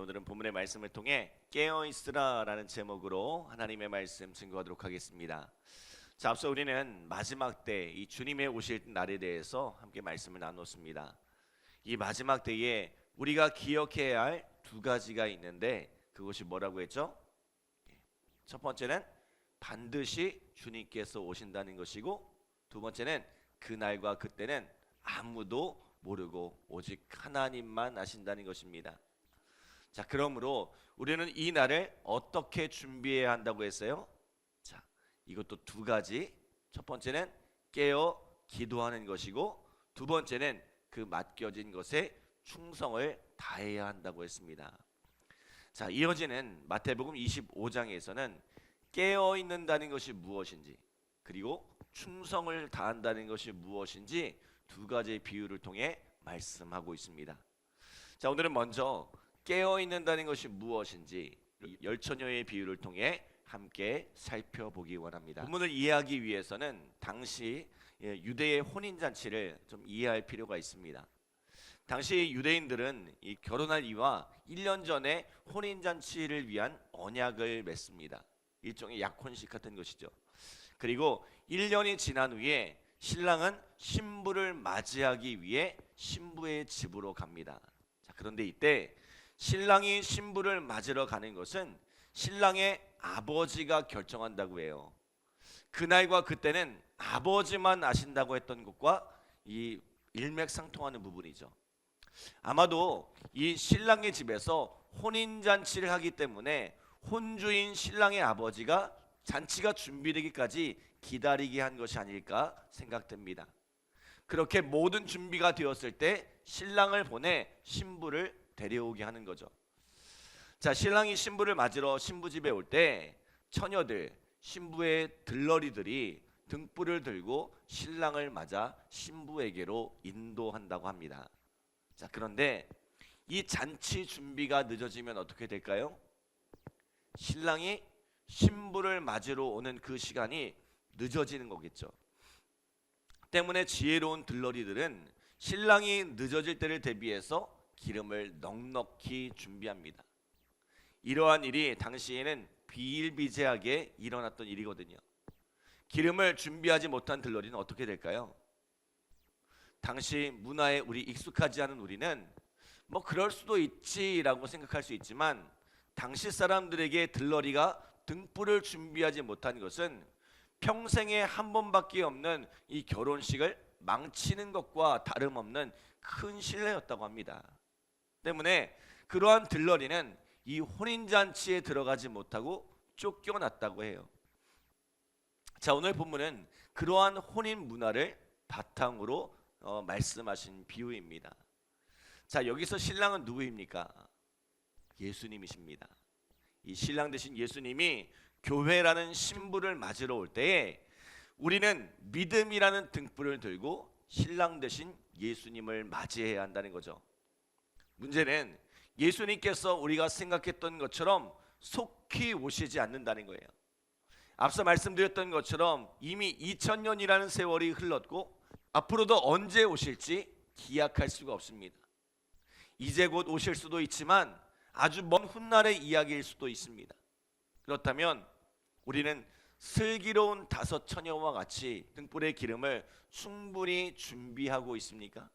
오늘은 본문의 말씀을 통해 깨어있으라 라는 제목으로 하나님의 말씀 증거하도록 하겠습니다. 자, 앞서 우리는 마지막 때 이 주님의 오실 날에 대해서 함께 말씀을 나눴습니다. 이 마지막 때에 우리가 기억해야 할 두 가지가 있는데 그것이 뭐라고 했죠? 첫 번째는 반드시 주님께서 오신다는 것이고, 두 번째는 그날과 그때는 아무도 모르고 오직 하나님만 아신다는 것입니다. 자, 그러므로 우리는 이 날을 어떻게 준비해야 한다고 했어요? 자, 이것도 두 가지. 첫 번째는 깨어 기도하는 것이고, 두 번째는 그 맡겨진 것에 충성을 다해야 한다고 했습니다. 자, 이어지는 마태복음 25장에서는 깨어 있는다는 것이 무엇인지, 그리고 충성을 다한다는 것이 무엇인지 두 가지의 비유를 통해 말씀하고 있습니다. 자, 오늘은 먼저 깨어 있는다는 것이 무엇인지 열처녀의 비유를 통해 함께 살펴보기 원합니다. 본문을 이해하기 위해서는 당시 유대의 혼인잔치를 좀 이해할 필요가 있습니다. 당시 유대인들은 이 결혼할 이와 1년 전에 혼인잔치를 위한 언약을 맺습니다. 일종의 약혼식 같은 것이죠. 그리고 1년이 지난 후에 신랑은 신부를 맞이하기 위해 신부의 집으로 갑니다. 자, 그런데 이때 신랑이 신부를 맞으러 가는 것은 신랑의 아버지가 결정한다고 해요. 그날과 그때는 아버지만 아신다고 했던 것과 이 일맥상통하는 부분이죠. 아마도 이 신랑의 집에서 혼인잔치를 하기 때문에 혼주인 신랑의 아버지가 잔치가 준비되기까지 기다리게 한 것이 아닐까 생각됩니다. 그렇게 모든 준비가 되었을 때 신랑을 보내 신부를 데려오게 하는 거죠. 자, 신랑이 신부를 맞으러 신부 집에 올 때 처녀들, 신부의 들러리들이 등불을 들고 신랑을 맞아 신부에게로 인도한다고 합니다. 자, 그런데 이 잔치 준비가 늦어지면 어떻게 될까요? 신랑이 신부를 맞으러 오는 그 시간이 늦어지는 거겠죠. 때문에 지혜로운 들러리들은 신랑이 늦어질 때를 대비해서 기름을 넉넉히 준비합니다. 이러한 일이 당시에는 비일비재하게 일어났던 일이거든요. 기름을 준비하지 못한 들러리는 어떻게 될까요? 당시 문화에 우리 익숙하지 않은 우리는 뭐 그럴 수도 있지라고 생각할 수 있지만, 당시 사람들에게 들러리가 등불을 준비하지 못한 것은 평생에 한 번밖에 없는 이 결혼식을 망치는 것과 다름없는 큰 신뢰였다고 합니다. 때문에 그러한 들러리는 이 혼인잔치에 들어가지 못하고 쫓겨났다고 해요. 자, 오늘 본문은 그러한 혼인 문화를 바탕으로 말씀하신 비유입니다. 자, 여기서 신랑은 누구입니까? 예수님이십니다. 이 신랑 되신 예수님이 교회라는 신부를 맞으러 올 때에 우리는 믿음이라는 등불을 들고 신랑 되신 예수님을 맞이해야 한다는 거죠. 문제는 예수님께서 우리가 생각했던 것처럼 속히 오시지 않는다는 거예요. 앞서 말씀드렸던 것처럼 이미 2000년이라는 세월이 흘렀고 앞으로도 언제 오실지 기약할 수가 없습니다. 이제 곧 오실 수도 있지만 아주 먼 훗날의 이야기일 수도 있습니다. 그렇다면 우리는 슬기로운 다섯 처녀와 같이 등불의 기름을 충분히 준비하고 있습니까?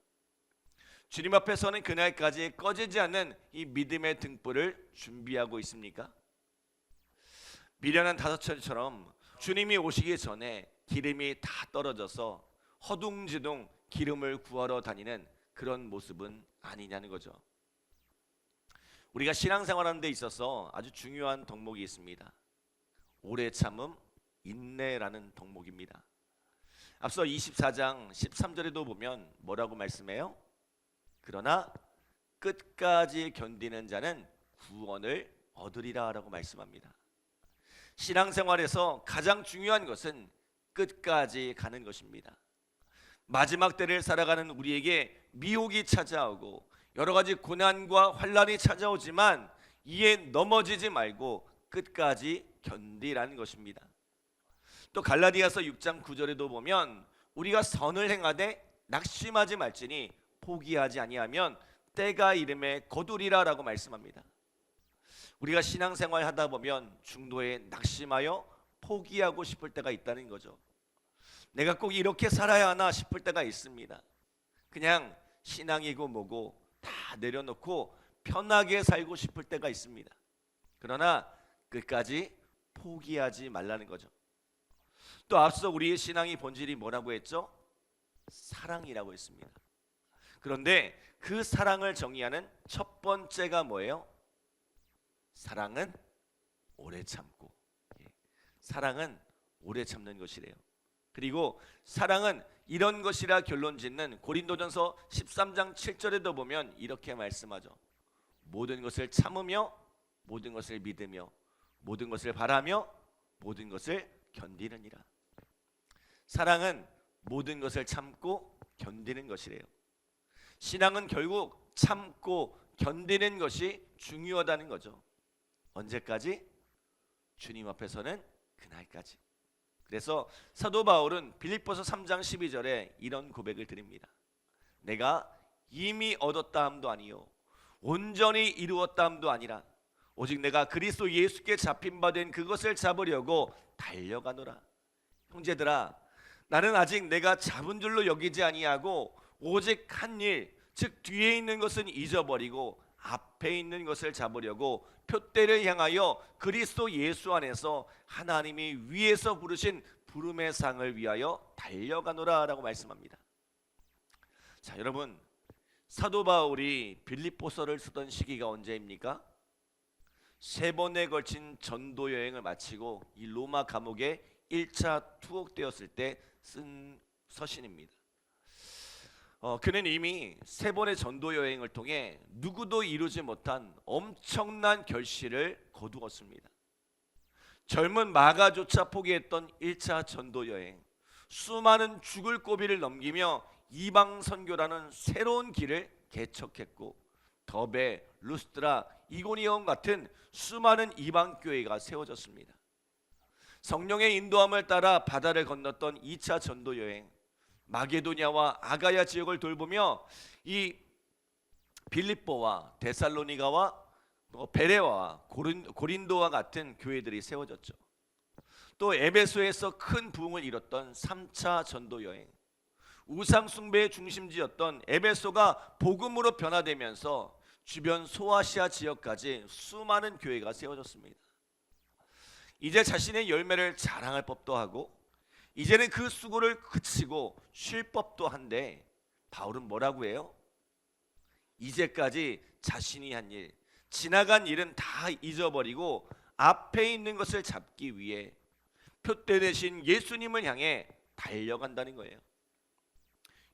주님 앞에서는 그날까지 꺼지지 않는 이 믿음의 등불을 준비하고 있습니까? 미련한 다섯 처녀처럼 주님이 오시기 전에 기름이 다 떨어져서 허둥지둥 기름을 구하러 다니는 그런 모습은 아니냐는 거죠. 우리가 신앙생활하는 데 있어서 아주 중요한 덕목이 있습니다. 오래 참음, 인내라는 덕목입니다. 앞서 24장 13절에도 보면 뭐라고 말씀해요? 그러나 끝까지 견디는 자는 구원을 얻으리라 라고 말씀합니다. 신앙생활에서 가장 중요한 것은 끝까지 가는 것입니다. 마지막 때를 살아가는 우리에게 미혹이 찾아오고 여러 가지 고난과 환난이 찾아오지만 이에 넘어지지 말고 끝까지 견디라는 것입니다. 또 갈라디아서 6장 9절에도 보면 우리가 선을 행하되 낙심하지 말지니 포기하지 아니하면 때가 이름에 거두리라 라고 말씀합니다. 우리가 신앙생활 하다 보면 중도에 낙심하여 포기하고 싶을 때가 있다는 거죠. 내가 꼭 이렇게 살아야 하나 싶을 때가 있습니다. 그냥 신앙이고 뭐고 다 내려놓고 편하게 살고 싶을 때가 있습니다. 그러나 끝까지 포기하지 말라는 거죠. 또 앞서 우리의 신앙의 본질이 뭐라고 했죠? 사랑이라고 했습니다. 그런데 그 사랑을 정의하는 첫 번째가 뭐예요? 사랑은 오래 참고. 사랑은 오래 참는 것이래요. 그리고 사랑은 이런 것이라 결론 짓는 고린도전서 13장 7절에도 보면 이렇게 말씀하죠. 모든 것을 참으며 모든 것을 믿으며 모든 것을 바라며 모든 것을 견디느니라. 사랑은 모든 것을 참고 견디는 것이래요. 신앙은 결국 참고 견디는 것이 중요하다는 거죠. 언제까지? 주님 앞에서는 그날까지. 그래서 사도 바울은 빌립보서 3장 12절에 이런 고백을 드립니다. 내가 이미 얻었다 함도 아니요 온전히 이루었다 함도 아니라 오직 내가 그리스도 예수께 잡힌 바 된 그것을 잡으려고 달려가노라. 형제들아, 나는 아직 내가 잡은 줄로 여기지 아니하고 오직 한 일, 즉 뒤에 있는 것은 잊어버리고 앞에 있는 것을 잡으려고 표대를 향하여 그리스도 예수 안에서 하나님이 위에서 부르신 부름의 상을 위하여 달려가노라 라고 말씀합니다. 자, 여러분, 사도 바울이 빌립보서를 쓰던 시기가 언제입니까? 3번에 걸친 전도 여행을 마치고 이 로마 감옥에 1차 투옥되었을 때 쓴 서신입니다. 그는 이미 3번의 전도 여행을 통해 누구도 이루지 못한 엄청난 결실을 거두었습니다. 젊은 마가조차 포기했던 1차 전도 여행, 수많은 죽을 고비를 넘기며 이방 선교라는 새로운 길을 개척했고 더베, 루스드라, 이고니온 같은 수많은 이방 교회가 세워졌습니다. 성령의 인도함을 따라 바다를 건넜던 2차 전도 여행, 마게도냐와 아가야 지역을 돌보며 이 빌립보와 데살로니가와 베레와 고린도와 같은 교회들이 세워졌죠. 또 에베소에서 큰 부흥을 이뤘던 3차 전도 여행, 우상 숭배의 중심지였던 에베소가 복음으로 변화되면서 주변 소아시아 지역까지 수많은 교회가 세워졌습니다. 이제 자신의 열매를 자랑할 법도 하고 이제는 그 수고를 그치고 쉴 법도 한데 바울은 뭐라고 해요? 이제까지 자신이 한 일, 지나간 일은 다 잊어버리고 앞에 있는 것을 잡기 위해 표대 대신 예수님을 향해 달려간다는 거예요.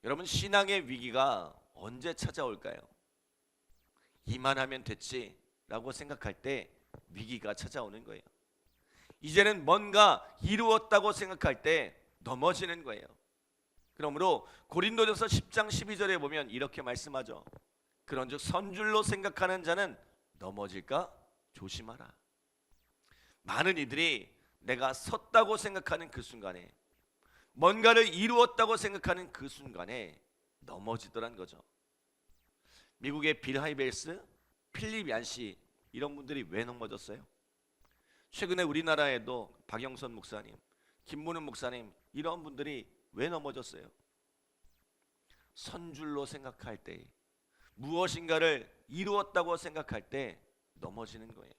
여러분, 신앙의 위기가 언제 찾아올까요? 이만하면 됐지 라고 생각할 때 위기가 찾아오는 거예요. 이제는 뭔가 이루었다고 생각할 때 넘어지는 거예요. 그러므로 고린도전서 10장 12절에 보면 이렇게 말씀하죠. 그런즉 선줄로 생각하는 자는 넘어질까 조심하라. 많은 이들이 내가 섰다고 생각하는 그 순간에, 뭔가를 이루었다고 생각하는 그 순간에 넘어지더란 거죠. 미국의 빌 하이벨스, 필립 얀시 이런 분들이 왜 넘어졌어요? 최근에 우리나라에도 박영선 목사님, 김문훈 목사님 이런 분들이 왜 넘어졌어요? 선줄로 생각할 때, 무엇인가를 이루었다고 생각할 때 넘어지는 거예요.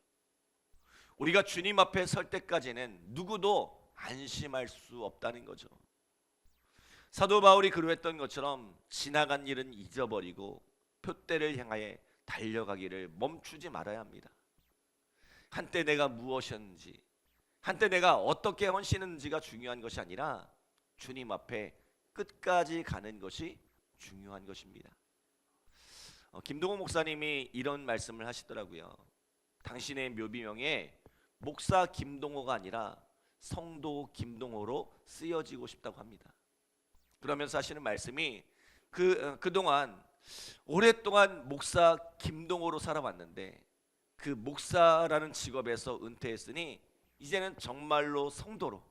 우리가 주님 앞에 설 때까지는 누구도 안심할 수 없다는 거죠. 사도 바울이 그러했던 것처럼 지나간 일은 잊어버리고 표대를 향하여 달려가기를 멈추지 말아야 합니다. 한때 내가 무엇이었는지, 한때 내가 어떻게 헌신했는지가 중요한 것이 아니라 주님 앞에 끝까지 가는 것이 중요한 것입니다. 김동호 목사님이 이런 말씀을 하시더라고요. 당신의 묘비명에 목사 김동호가 아니라 성도 김동호로 쓰여지고 싶다고 합니다. 그러면서 하시는 말씀이 그동안 오랫동안 목사 김동호로 살아왔는데 그 목사라는 직업에서 은퇴했으니 이제는 정말로 성도로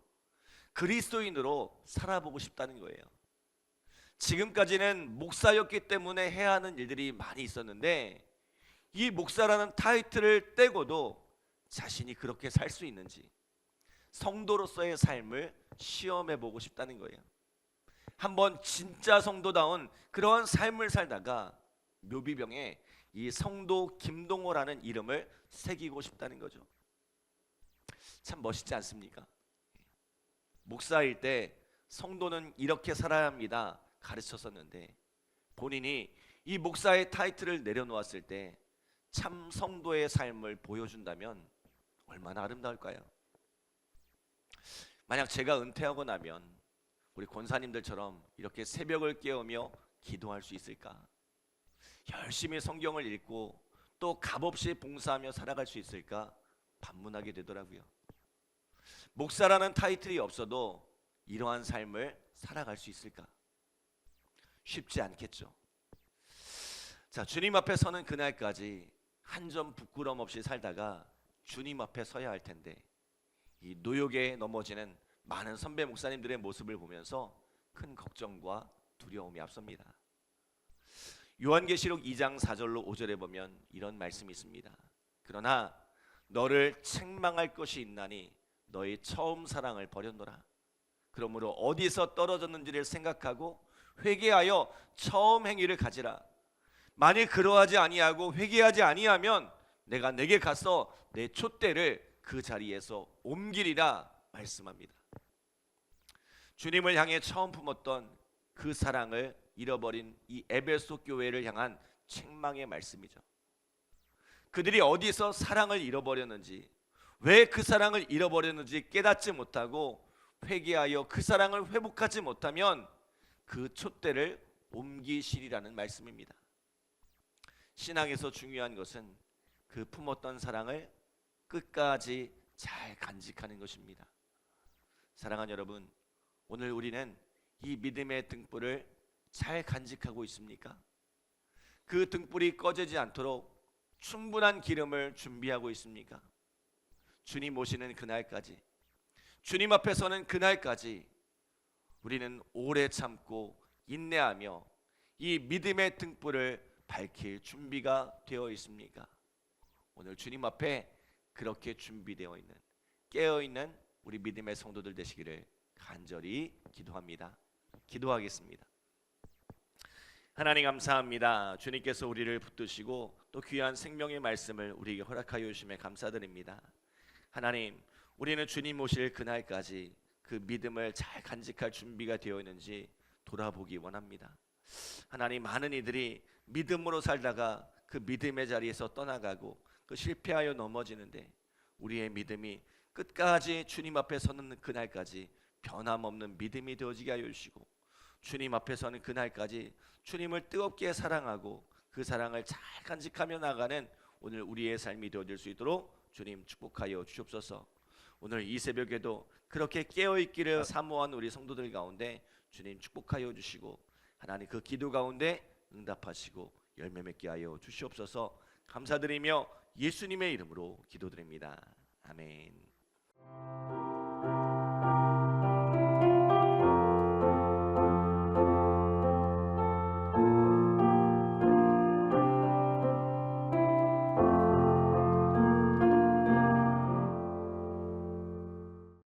그리스도인으로 살아보고 싶다는 거예요. 지금까지는 목사였기 때문에 해야 하는 일들이 많이 있었는데 이 목사라는 타이틀을 떼고도 자신이 그렇게 살 수 있는지 성도로서의 삶을 시험해 보고 싶다는 거예요. 한번 진짜 성도다운 그런 삶을 살다가 묘비병에 이 성도 김동호라는 이름을 새기고 싶다는 거죠. 참 멋있지 않습니까? 목사일 때 성도는 이렇게 살아야 합니다 가르쳤었는데, 본인이 이 목사의 타이틀을 내려놓았을 때 참 성도의 삶을 보여준다면 얼마나 아름다울까요? 만약 제가 은퇴하고 나면 우리 권사님들처럼 이렇게 새벽을 깨우며 기도할 수 있을까? 열심히 성경을 읽고 또 값없이 봉사하며 살아갈 수 있을까? 반문하게 되더라고요. 목사라는 타이틀이 없어도 이러한 삶을 살아갈 수 있을까? 쉽지 않겠죠. 자, 주님 앞에 서는 그날까지 한 점 부끄럼 없이 살다가 주님 앞에 서야 할 텐데, 이 노역에 넘어지는 많은 선배 목사님들의 모습을 보면서 큰 걱정과 두려움이 앞섭니다. 요한계시록 2장 4절로 5절에 보면 이런 말씀이 있습니다. 그러나 너를 책망할 것이 있나니 너의 처음 사랑을 버렸노라. 그러므로 어디서 떨어졌는지를 생각하고 회개하여 처음 행위를 가지라. 만일 그러하지 아니하고 회개하지 아니하면 내가 내게 가서 내 촛대를 그 자리에서 옮기리라 말씀합니다. 주님을 향해 처음 품었던 그 사랑을 잃어버린 이 에베소 교회를 향한 책망의 말씀이죠. 그들이 어디서 사랑을 잃어버렸는지, 왜 그 사랑을 잃어버렸는지 깨닫지 못하고 회개하여 그 사랑을 회복하지 못하면 그 촛대를 옮기시리라는 말씀입니다. 신앙에서 중요한 것은 그 품었던 사랑을 끝까지 잘 간직하는 것입니다. 사랑하는 여러분, 오늘 우리는 이 믿음의 등불을 잘 간직하고 있습니까? 그 등불이 꺼지지 않도록 충분한 기름을 준비하고 있습니까? 주님 오시는 그날까지, 주님 앞에 서는 그날까지 우리는 오래 참고 인내하며 이 믿음의 등불을 밝힐 준비가 되어 있습니까? 오늘 주님 앞에 그렇게 준비되어 있는, 깨어있는 우리 믿음의 성도들 되시기를 간절히 기도합니다. 기도하겠습니다. 하나님 감사합니다. 주님께서 우리를 붙드시고 또 귀한 생명의 말씀을 우리에게 허락하여 주심에 감사드립니다. 하나님, 우리는 주님 오실 그날까지 그 믿음을 잘 간직할 준비가 되어 있는지 돌아보기 원합니다. 하나님, 많은 이들이 믿음으로 살다가 그 믿음의 자리에서 떠나가고 그 실패하여 넘어지는데, 우리의 믿음이 끝까지 주님 앞에 서는 그날까지 변함없는 믿음이 되어지게 하여 주시고, 주님 앞에 서는 그날까지 주님을 뜨겁게 사랑하고 그 사랑을 잘 간직하며 나가는 오늘 우리의 삶이 되어질 수 있도록 주님 축복하여 주옵소서. 오늘 이 새벽에도 그렇게 깨어있기를 사모한 우리 성도들 가운데 주님 축복하여 주시고, 하나님 그 기도 가운데 응답하시고 열매 맺게 하여 주시옵소서. 감사드리며 예수님의 이름으로 기도드립니다. 아멘.